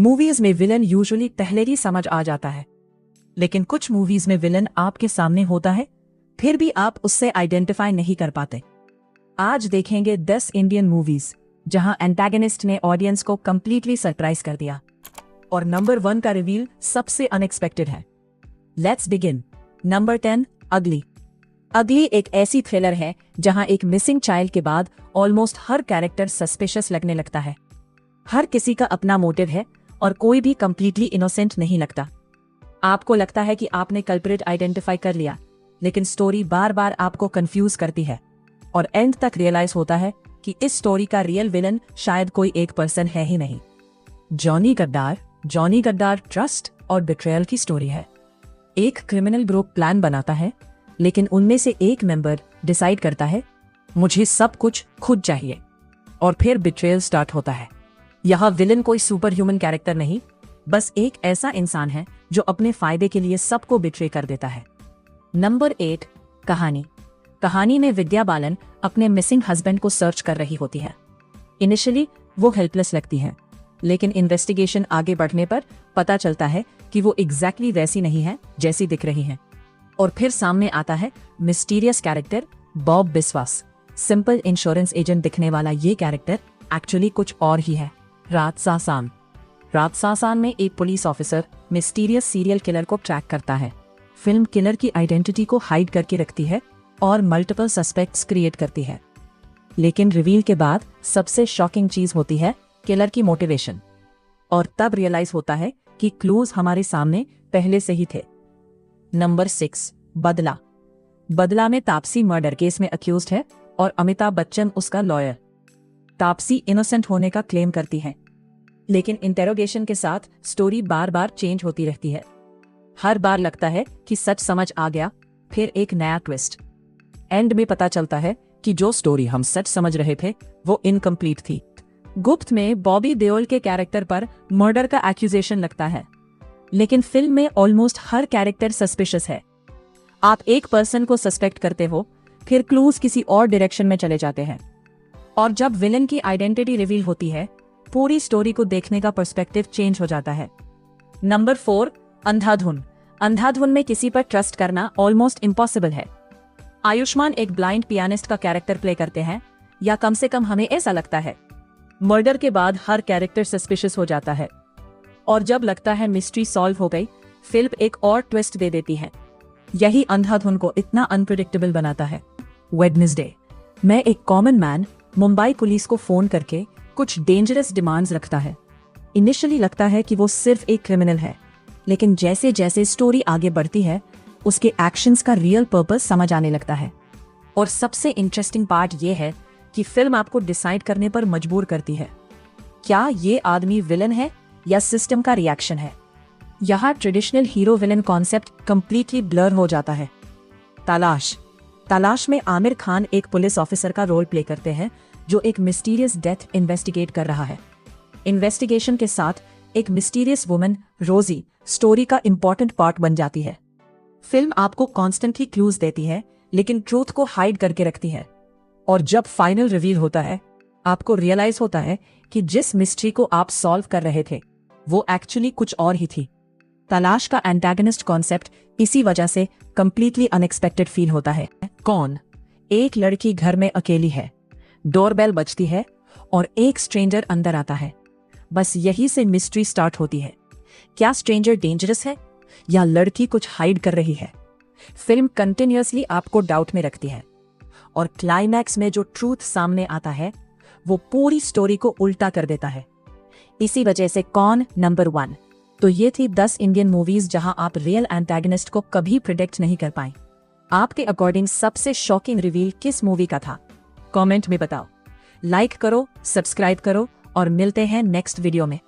Movies में villain usually पहले ही समझ आ जाता है, लेकिन कुछ मूवीज में विलन आपके सामने होता है, फिर भी आप उससे आइडेंटिफाई नहीं कर पाते। आज देखेंगे 10 इंडियन मूवीज जहां एंटागनिस्ट ने ऑडियंस को कंप्लीटली सरप्राइज कर दिया। और नंबर 1 का रिवील सबसे अनएक्सपेक्टेड है। Let's begin. नंबर 10, अगली। अगली एक ऐसी थ्रिलर है जहां एक मिसिंग चाइल्ड के बाद ऑलमोस्ट हर कैरेक्टर सस्पिशियस लगने लगता है। हर किसी का अपना मोटिव है और कोई भी कंप्लीटली इनोसेंट नहीं लगता। आपको लगता है कि आपने कल्प्रिट आइडेंटिफाई कर लिया, लेकिन स्टोरी बार बार आपको कंफ्यूज करती है और एंड तक रियलाइज होता है कि इस स्टोरी का रियल विलन शायद कोई एक पर्सन है ही नहीं। जॉनी गद्दार ट्रस्ट और बिट्रेयल की स्टोरी है। एक क्रिमिनल ग्रुप प्लान बनाता है, लेकिन उनमें से एक मेंबर डिसाइड करता है मुझे सब कुछ खुद चाहिए, और फिर बिट्रेयल स्टार्ट होता है। यह विलन कोई सुपर ह्यूमन कैरेक्टर नहीं, बस एक ऐसा इंसान है जो अपने फायदे के लिए सबको बिट्रे कर देता है। नंबर 8, कहानी में विद्या बालन अपने मिसिंग हस्बैंड को सर्च कर रही होती है। इनिशियली वो हेल्पलेस लगती है, लेकिन इन्वेस्टिगेशन आगे बढ़ने पर पता चलता है कि वो एग्जैक्टली वैसी नहीं है जैसी दिख रही है। और फिर सामने आता है मिस्टीरियस कैरेक्टर बॉब बिस्वास। सिंपल इंश्योरेंस एजेंट दिखने वाला ये कैरेक्टर एक्चुअली कुछ और ही है। रात सासान में एक police officer mysterious serial killer को ट्रैक करता है। फिल्म किलर की आइडेंटिटी को हाइड करके रखती है और मल्टीपल सस्पेक्ट्स क्रिएट करती है, लेकिन रिवील के बाद सबसे शॉकिंग चीज होती है किलर की मोटिवेशन। और तब रियलाइज होता है कि क्लूज हमारे सामने पहले से ही थे। नंबर 6, बदला में तापसी मर्डर केस में अक्यूज्ड है और अमिताभ बच्चन उसका लॉयर। तापसी इनोसेंट होने का क्लेम करती है, लेकिन इंटेरोगेशन के साथ स्टोरी बार बार चेंज होती रहती है। हर बार लगता है कि सच समझ आ गया, फिर एक नया ट्विस्ट। एंड में पता चलता है कि जो स्टोरी हम सच समझ रहे थे वो इनकम्प्लीट थी। गुप्त में बॉबी देओल के कैरेक्टर पर मर्डर का एक्यूजेशन लगता है, लेकिन फिल्म में ऑलमोस्ट हर कैरेक्टर सस्पिशियस है। आप एक पर्सन को सस्पेक्ट करते हो, फिर क्लूज किसी और डायरेक्शन में चले जाते हैं, और जब विलन की आइडेंटिटी रिवील होती है, पूरी स्टोरी को देखने का पर्सपेक्टिव चेंज हो जाता है। नंबर 4, अंधाधुन में किसी पर ट्रस्ट करना ऑलमोस्ट इम्पॉसिबल है। आयुष्मान एक ब्लाइंड पियानिस्ट का कैरेक्टर प्ले करते हैं, या कम से कम हमें ऐसा लगता है। मर्डर के बाद हर कैरेक्टर सस्पिशियस हो जाता है, और जब लगता है मिस्ट्री सॉल्व हो गई, फिल्म एक और ट्विस्ट दे देती है। यही अंधाधुन को इतना अनप्रेडिक्टेबल बनाता है। वेडनेसडे में एक कॉमन मैन मुंबई पुलिस को फोन करके कुछ डेंजरस डिमांड्स रखता है। इनिशियली लगता है कि वो सिर्फ एक क्रिमिनल है, लेकिन जैसे जैसे स्टोरी आगे बढ़ती है, उसके एक्शंस का रियल पर्पस समझ आने लगता है। और सबसे इंटरेस्टिंग पार्ट ये है कि फिल्म आपको डिसाइड करने पर मजबूर करती है, क्या ये आदमी विलन है या सिस्टम का रिएक्शन है। यहाँ traditional hero villain concept completely blur हो जाता है। तलाश में आमिर खान एक पुलिस ऑफिसर का रोल प्ले करते हैं जो एक मिस्टीरियस डेथ इन्वेस्टिगेट कर रहा है। इन्वेस्टिगेशन के साथ एक मिस्टीरियस वुमन रोजी स्टोरी का इंपॉर्टेंट पार्ट बन जाती है। फिल्म आपको कॉन्स्टेंटली क्लूज देती है, लेकिन ट्रूथ को हाइड करके रखती है। और जब फाइनल रिवील होता है, आपको रियलाइज होता है कि जिस मिस्ट्री को आप सॉल्व कर रहे थे वो एक्चुअली कुछ और ही थी। तलाश का एंटागनिस्ट कॉन्सेप्ट इसी वजह से कंप्लीटली अनएक्सपेक्टेड फील होता है। एक लड़की घर में अकेली है, डोरबेल बजती है और एक स्ट्रेंजर अंदर आता है। बस यही से मिस्ट्री स्टार्ट होती है। क्या स्ट्रेंजर डेंजरस है या लड़की कुछ हाइड कर रही है? फिल्म कंटिन्यूअसली आपको डाउट में रखती है, और क्लाइमैक्स में जो ट्रूथ सामने आता है वो पूरी स्टोरी को उल्टा कर देता है। इसी वजह से नंबर 1। तो ये थी 10 इंडियन मूवीज जहां आप रियल एंटागनिस्ट को कभी प्रिडिक्ट नहीं कर पाए। आपके अकॉर्डिंग सबसे शॉकिंग रिवील किस मूवी का था? कमेंट में बताओ। लाइक करो, सब्सक्राइब करो, और मिलते हैं नेक्स्ट वीडियो में।